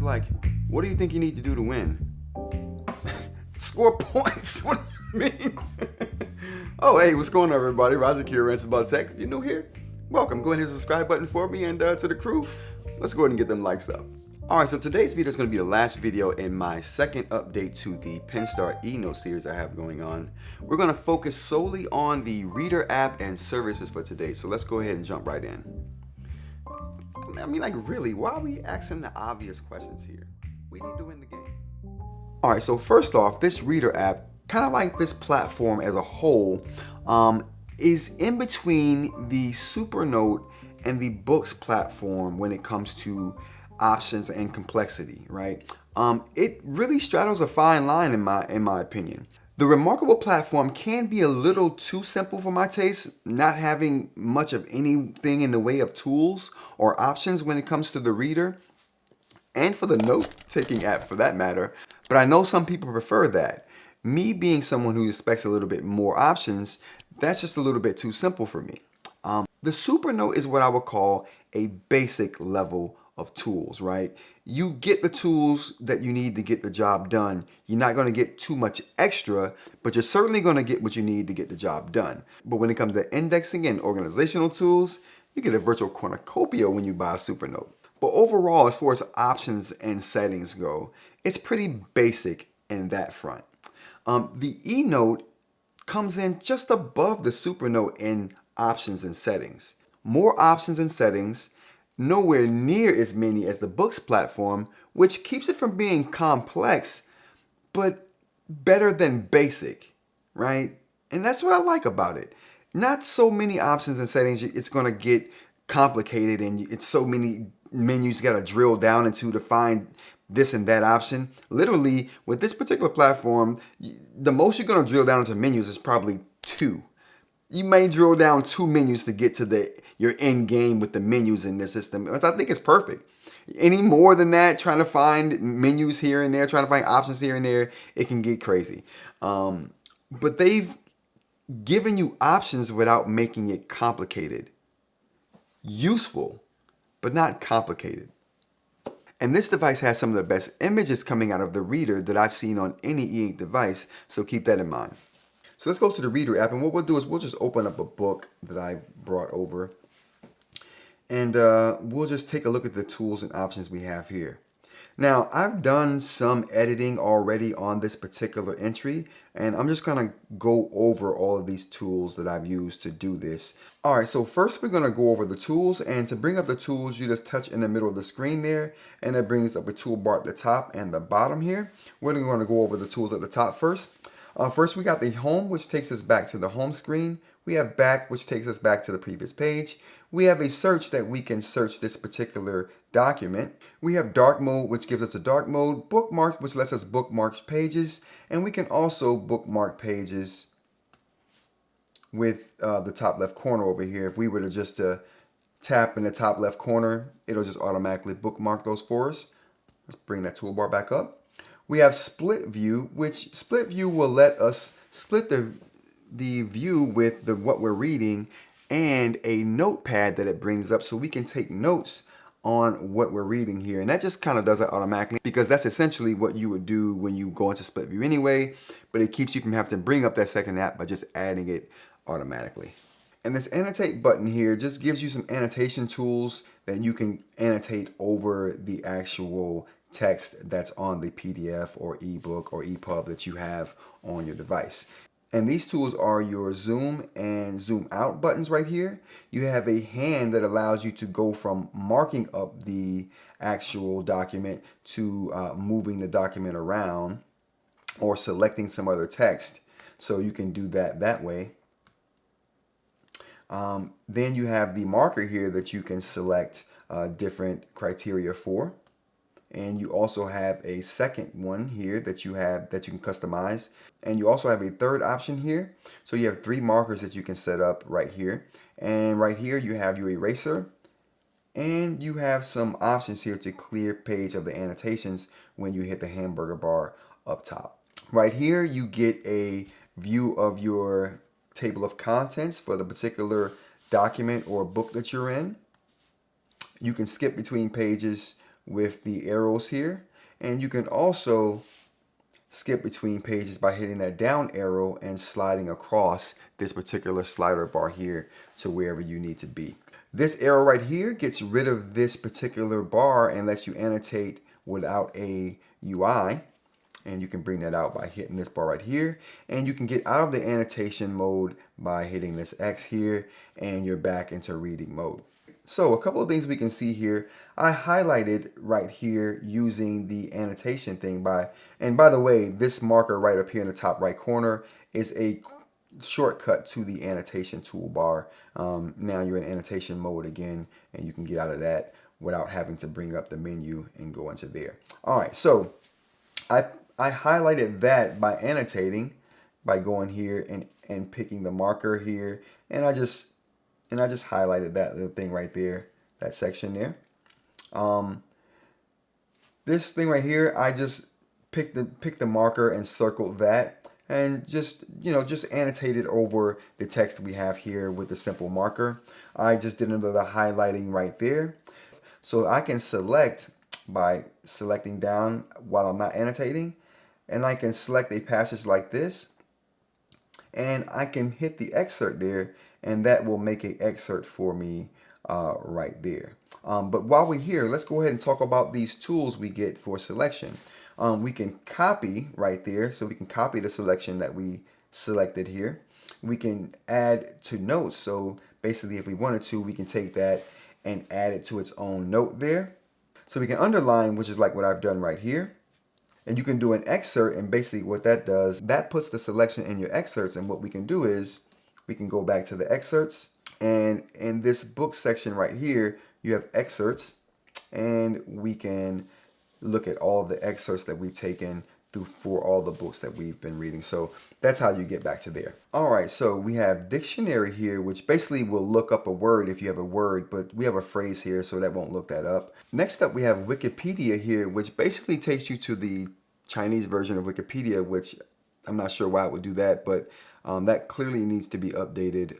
like, what do you think you need to do to win? Score points. What do you mean? Oh, hey, what's going on, everybody? Roger here, Rants About Tech. If you're new here, welcome. Go ahead and hit the subscribe button for me, and to the crew, let's go ahead and get them likes up. Alright, so today's video is going to be the last video in my second update to the Penstar eNote series I have going on. We're going to focus solely on the Reader app and services for today, so let's go ahead and jump right in. I mean, like, really, why are we asking the obvious questions here? We need to win the game. Alright, so first off, this Reader app, kind of like this platform as a whole, is in between the Supernote and the Books platform when it comes to options and complexity, right? It really straddles a fine line in my opinion. The Remarkable platform can be a little too simple for my taste, not having much of anything in the way of tools or options when it comes to the Reader, and for the note-taking app for that matter, but I know some people prefer that. Me being someone who expects a little bit more options, that's just a little bit too simple for me. The Supernote is what I would call a basic level of tools, right? You get the tools that you need to get the job done. You're not going to get too much extra, but you're certainly going to get what you need to get the job done. But when it comes to indexing and organizational tools, you get a virtual cornucopia when you buy a Supernote. But overall, as far as options and settings go, it's pretty basic in that front. The eNote comes in just above the Supernote in options and settings. More options and settings, nowhere near as many as the Books platform, which keeps it from being complex, but better than basic, right? And that's what I like about it. Not so many options and settings, it's going to get complicated and it's so many menus you got to drill down into to find this and that option. Literally, with this particular platform, the most you're going to drill down into menus is probably 2. You may drill down 2 menus to get to your end game with the menus in this system, which I think is perfect. Any more than that, trying to find menus here and there, trying to find options here and there, it can get crazy. But they've given you options without making it complicated. Useful, but not complicated. And this device has some of the best images coming out of the Reader that I've seen on any eInk device, so keep that in mind. So let's go to the Reader app, and what we'll do is we'll just open up a book that I brought over, and we'll just take a look at the tools and options we have here. Now, I've done some editing already on this particular entry, and I'm just going to go over all of these tools that I've used to do this. All right, so first we're going to go over the tools, and to bring up the tools, you just touch in the middle of the screen there, and it brings up a toolbar at the top and the bottom here. We're going to go over the tools at the top first. First, we got the Home, which takes us back to the home screen. We have Back, which takes us back to the previous page. We have a search that we can search this particular document. We have Dark Mode, which gives us a dark mode. Bookmark, which lets us bookmark pages. And we can also bookmark pages with the top left corner over here. If we were to just tap in the top left corner, it'll just automatically bookmark those for us. Let's bring that toolbar back up. We have Split View, which Split View will let us split the view with what we're reading and a notepad that it brings up so we can take notes on what we're reading here. And that just kind of does it automatically because that's essentially what you would do when you go into Split View anyway, but it keeps you from having to bring up that second app by just adding it automatically. And this annotate button here just gives you some annotation tools that you can annotate over the actual text that's on the PDF or ebook or EPUB that you have on your device. And these tools are your zoom and zoom out buttons right here. You have a hand that allows you to go from marking up the actual document to moving the document around or selecting some other text. So you can do that way. Then you have the marker here that you can select different criteria for. And you also have a second one here that you can customize. And you also have a third option here. So you have 3 markers that you can set up right here. And right here you have your eraser. And you have some options here to clear page of the annotations when you hit the hamburger bar up top. Right here you get a view of your table of contents for the particular document or book that you're in. You can skip between pages with the arrows here. And you can also skip between pages by hitting that down arrow and sliding across this particular slider bar here to wherever you need to be. This arrow right here gets rid of this particular bar and lets you annotate without a UI. And you can bring that out by hitting this bar right here. And you can get out of the annotation mode by hitting this X here, and you're back into reading mode. So a couple of things we can see here. I highlighted right here using the annotation thing and by the way, this marker right up here in the top right corner is a shortcut to the annotation toolbar. Now you're in annotation mode again, and you can get out of that without having to bring up the menu and go into there. All right, so I highlighted that by annotating, by going here and picking the marker here, and I just highlighted that little thing right there, that section there. This thing right here, I just picked the marker and circled that, and just annotated over the text we have here with the simple marker. I just did another highlighting right there. So I can select by selecting down while I'm not annotating, and I can select a passage like this, and I can hit the excerpt there, and that will make an excerpt for me right there. But while we're here, let's go ahead and talk about these tools we get for selection. We can copy right there, so we can copy the selection that we selected here. We can add to notes, so basically if we wanted to, we can take that and add it to its own note there. So we can underline, which is like what I've done right here. And you can do an excerpt, and basically what that does, that puts the selection in your excerpts, and what we can do is we can go back to the excerpts, and in this book section right here, you have excerpts, and we can look at all of the excerpts that we've taken for all the books that we've been reading. So that's how you get back to there. All right, so we have dictionary here, which basically will look up a word if you have a word, but we have a phrase here, so that won't look that up. Next up, we have Wikipedia here, which basically takes you to the Chinese version of Wikipedia, which I'm not sure why it would do that, but that clearly needs to be updated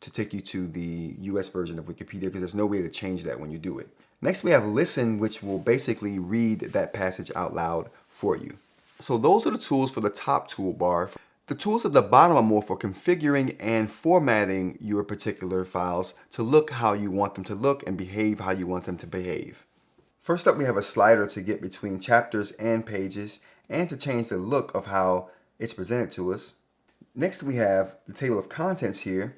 to take you to the US version of Wikipedia, because there's no way to change that when you do it. Next, we have listen, which will basically read that passage out loud for you. So those are the tools for the top toolbar. The tools at the bottom are more for configuring and formatting your particular files to look how you want them to look and behave how you want them to behave. First up, we have a slider to get between chapters and pages and to change the look of how it's presented to us. Next, we have the table of contents here,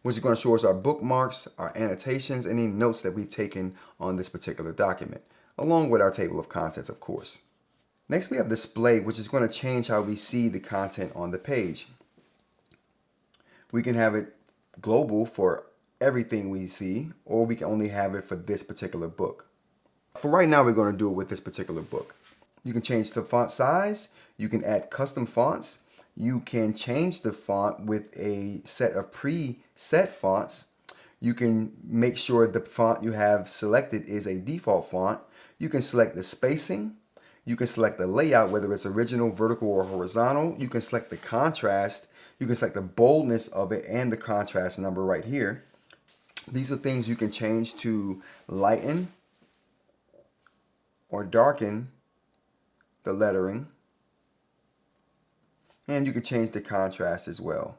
which is going to show us our bookmarks, our annotations, and any notes that we've taken on this particular document, along with our table of contents, of course. Next, we have display, which is going to change how we see the content on the page. We can have it global for everything we see, or we can only have it for this particular book. For right now, we're going to do it with this particular book. You can change the font size. You can add custom fonts. You can change the font with a set of preset fonts. You can make sure the font you have selected is a default font. You can select the spacing. You can select the layout, whether it's original, vertical, or horizontal. You can select the contrast. You can select the boldness of it and the contrast number right here. These are things you can change to lighten or darken the lettering. And you can change the contrast as well.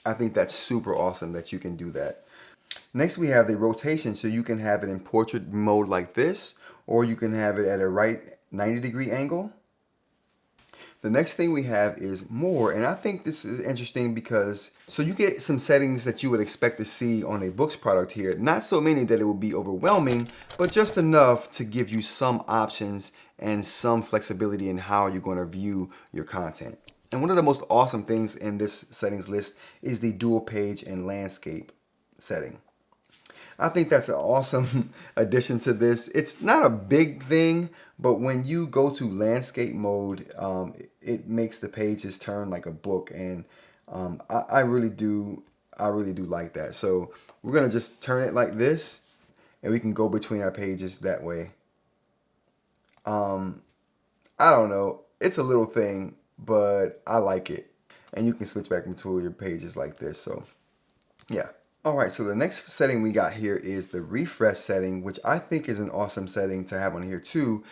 I think that's super awesome that you can do that. Next, we have the rotation, so you can have it in portrait mode like this, or you can have it at a right 90-degree angle. The next thing we have is more, and I think this is interesting because, so you get some settings that you would expect to see on a books product here. Not so many that it will be overwhelming, but just enough to give you some options and some flexibility in how you're going to view your content. And one of the most awesome things in this settings list is the dual page and landscape setting. I think that's an awesome addition to this. It's not a big thing, but when you go to landscape mode, it makes the pages turn like a book, and I really do like that. So we're gonna just turn it like this, and we can go between our pages that way. I don't know, it's a little thing, but I like it, and you can switch back between your pages like this. So yeah. All right, so the next setting we got here is the refresh setting, which I think is an awesome setting to have on here too.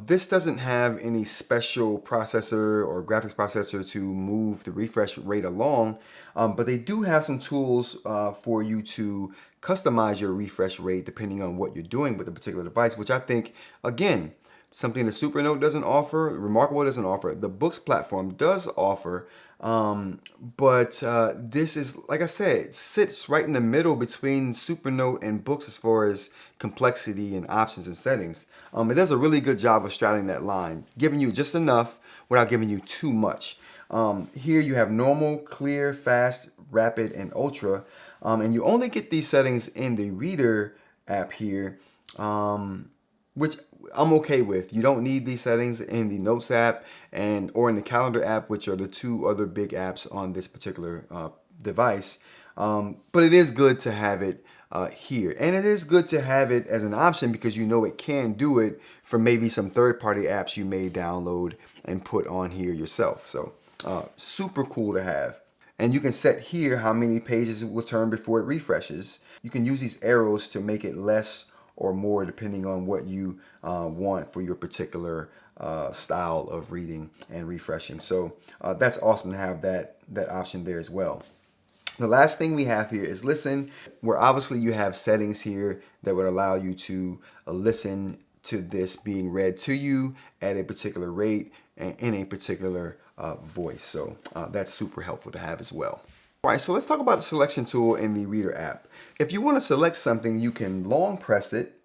This doesn't have any special processor or graphics processor to move the refresh rate along, but they do have some tools for you to customize your refresh rate depending on what you're doing with the particular device, which I think, again, something the SuperNote doesn't offer, Remarkable doesn't offer, the Books platform does offer, but this is, like I said, it sits right in the middle between SuperNote and Books as far as complexity and options and settings. It does a really good job of straddling that line, giving you just enough without giving you too much. Here you have normal, clear, fast, rapid, and ultra, and you only get these settings in the Reader app here, which I'm okay with. You don't need these settings in the Notes app or in the Calendar app, which are the two other big apps on this particular device. But it is good to have it here. And it is good to have it as an option because you know it can do it for maybe some third-party apps you may download and put on here yourself. So super cool to have. And you can set here how many pages it will turn before it refreshes. You can use these arrows to make it less or more depending on what you want for your particular style of reading and refreshing. So that's awesome to have that option there as well. The last thing we have here is listen, where obviously you have settings here that would allow you to listen to this being read to you at a particular rate and in a particular voice. So that's super helpful to have as well. All right, so let's talk about the selection tool in the Reader app. If you want to select something, you can long press it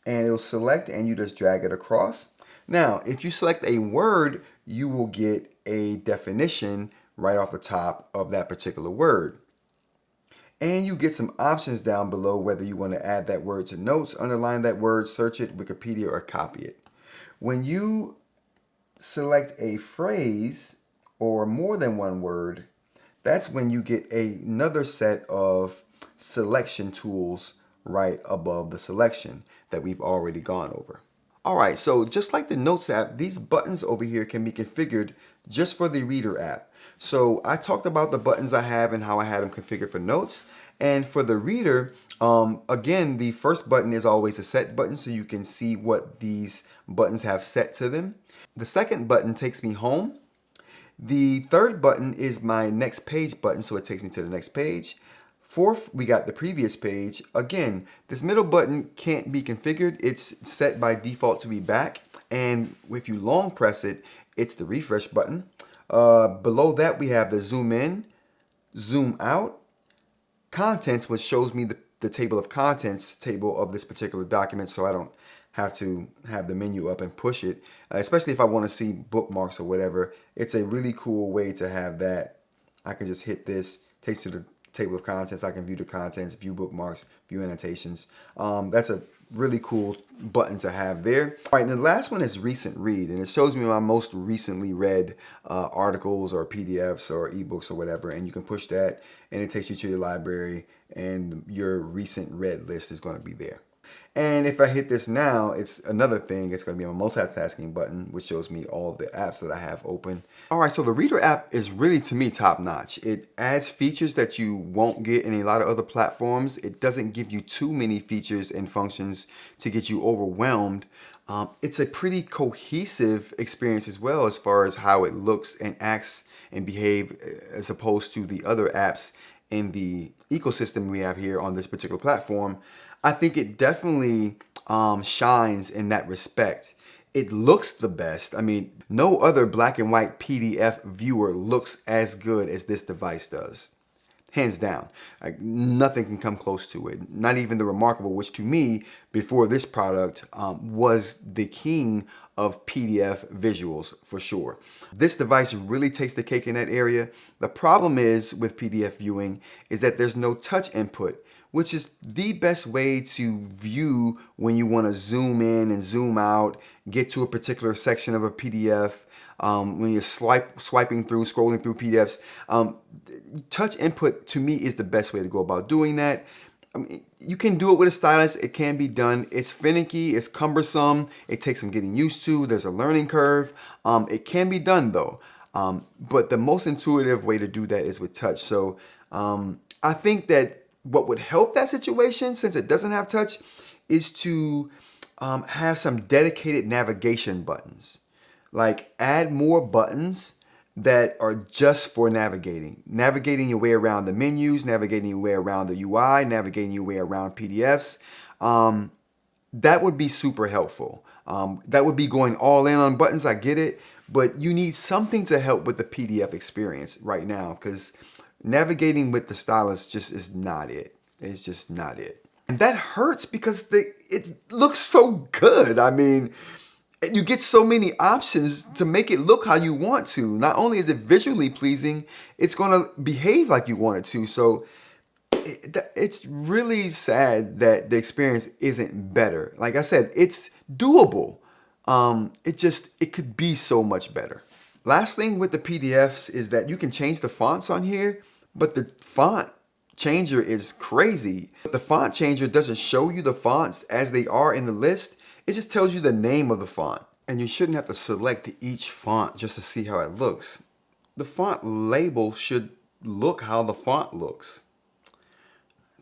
and it'll select and you just drag it across. Now, if you select a word, you will get a definition right off the top of that particular word. And you get some options down below whether you want to add that word to notes, underline that word, search it, Wikipedia, or copy it. When you select a phrase or more than one word, that's when you get another set of selection tools right above the selection that we've already gone over. All right, so just like the Notes app, these buttons over here can be configured just for the Reader app. So I talked about the buttons I have and how I had them configured for Notes. And for the Reader, again, the first button is always a set button, so you can see what these buttons have set to them. The second button takes me home. The third button is my next page button, so it takes me to the next page. Fourth, we got the previous page. Again, this middle button can't be configured. It's set by default to be back. And if you long press it, it's the refresh button. Below that, we have the zoom in, zoom out, contents, which shows me the table of contents table of this particular document, so I don't have to have the menu up and push it, especially if I want to see bookmarks or whatever. It's a really cool way to have that. I can just hit this, takes to the table of contents. I can view the contents, view bookmarks, view annotations. That's a really cool button to have there. All right, and the last one is recent read, and it shows me my most recently read articles or PDFs or ebooks or whatever, and you can push that and it takes you to your library and your recent read list is going to be there. And if I hit this now, it's another thing. It's going to be a multitasking button, which shows me all the apps that I have open. All right, so the Reader app is really, to me, top notch. It adds features that you won't get in a lot of other platforms. It doesn't give you too many features and functions to get you overwhelmed. It's a pretty cohesive experience as well as far as how it looks and acts and behave as opposed to the other apps in the ecosystem we have here on this particular platform. I think it definitely shines in that respect. It looks the best. I mean, no other black and white PDF viewer looks as good as this device does. Hands down. Like, nothing can come close to it. Not even the Remarkable, which to me, before this product, was the king of PDF visuals for sure. This device really takes the cake in that area. The problem is with PDF viewing is that there's no touch input, which is the best way to view when you want to zoom in and zoom out, get to a particular section of a PDF, when you're swiping through, scrolling through PDFs. Touch input to me is the best way to go about doing that. I mean, you can do it with a stylus. It can be done. It's finicky. It's cumbersome. It takes some getting used to. There's a learning curve. It can be done though. But the most intuitive way to do that is with touch. So I think that what would help that situation, since it doesn't have touch, is to have some dedicated navigation buttons. Like add more buttons that are just for navigating your way around the menus, navigating your way around the UI, navigating your way around PDFs. That would be super helpful. That would be going all in on buttons, I get it, but you need something to help with the PDF experience right now, because navigating with the stylus just is not it. It's just not it. And that hurts because it looks so good. I mean, you get so many options to make it look how you want to. Not only is it visually pleasing, it's going to behave like you want it to. So it's really sad that the experience isn't better. Like I said, it's doable. It could be so much better. Last thing with the PDFs is that you can change the fonts on here, but the font changer is crazy. But the font changer doesn't show you the fonts as they are in the list. It just tells you the name of the font. And you shouldn't have to select each font just to see how it looks. The font label should look how the font looks.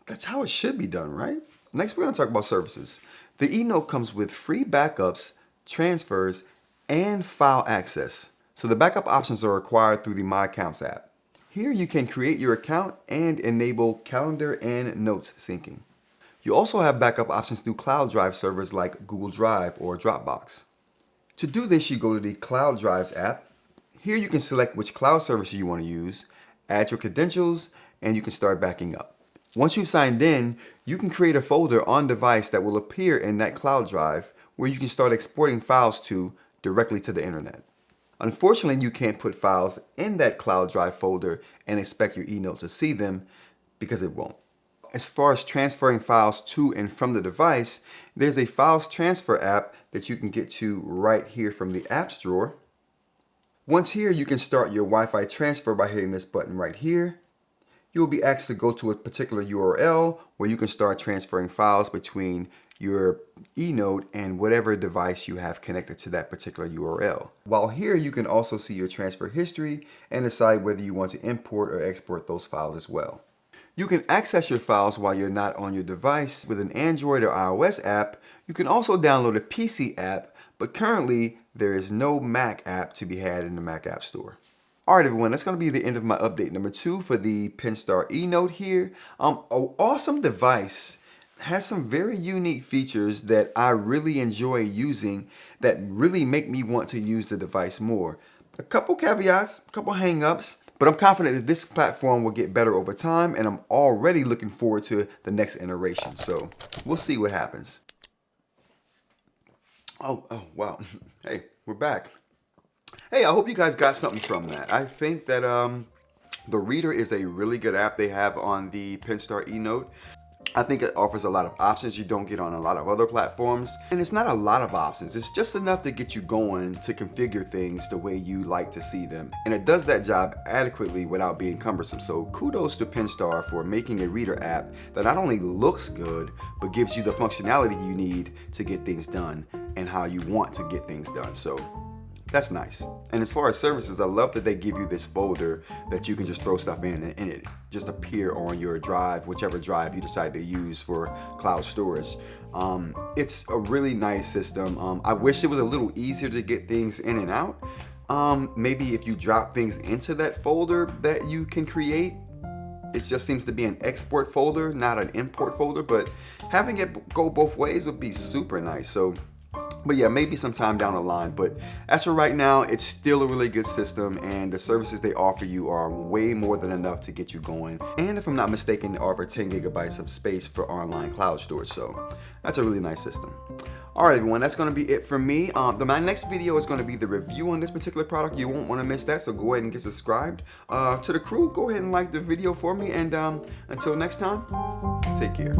That's how it should be done, right? Next, we're going to talk about services. The eNote comes with free backups, transfers, and file access. So the backup options are required through the My Accounts app. Here you can create your account and enable calendar and notes syncing. You also have backup options through cloud drive servers like Google Drive or Dropbox. To do this, you go to the Cloud Drives app. Here you can select which cloud service you want to use, add your credentials, and you can start backing up. Once you've signed in, you can create a folder on device that will appear in that cloud drive where you can start exporting files to directly to the internet. Unfortunately, you can't put files in that cloud drive folder and expect your eNote to see them, because it won't. As far as transferring files to and from the device, there's a files transfer app that you can get to right here from the apps drawer. Once here, you can start your Wi-Fi transfer by hitting this button right here. You will be asked to go to a particular URL where you can start transferring files between your eNote and whatever device you have connected to that particular URL. While here, you can also see your transfer history and decide whether you want to import or export those files as well. You can access your files while you're not on your device with an Android or iOS app. You can also download a PC app, but currently there is no Mac app to be had in the Mac App Store. All right, everyone, that's going to be the end of my update number 2 for the Penstar eNote here. An awesome device. Has some very unique features that I really enjoy using that really make me want to use the device more. A couple caveats, a couple hang-ups, but I'm confident that this platform will get better over time, and I'm already looking forward to the next iteration. So we'll see what happens. Oh, wow. Hey, we're back. Hey, I hope you guys got something from that. I think that the Reader is a really good app they have on the Penstar eNote. I think it offers a lot of options you don't get on a lot of other platforms. And it's not a lot of options. It's just enough to get you going to configure things the way you like to see them. And it does that job adequately without being cumbersome. So kudos to Penstar for making a Reader app that not only looks good, but gives you the functionality you need to get things done and how you want to get things done. So that's nice. And as far as services, I love that they give you this folder that you can just throw stuff in and it just appear on your drive, whichever drive you decide to use for cloud storage. It's a really nice system. I wish it was a little easier to get things in and out. Maybe if you drop things into that folder that you can create, it just seems to be an export folder, not an import folder, but having it go both ways would be super nice. But yeah, maybe sometime down the line. But as for right now, it's still a really good system, and the services they offer you are way more than enough to get you going. And if I'm not mistaken, they offer 10 gigabytes of space for online cloud storage. So that's a really nice system. All right, everyone, that's going to be it for me. My next video is going to be the review on this particular product. You won't want to miss that, so go ahead and get subscribed. To the crew, go ahead and like the video for me. And until next time, take care.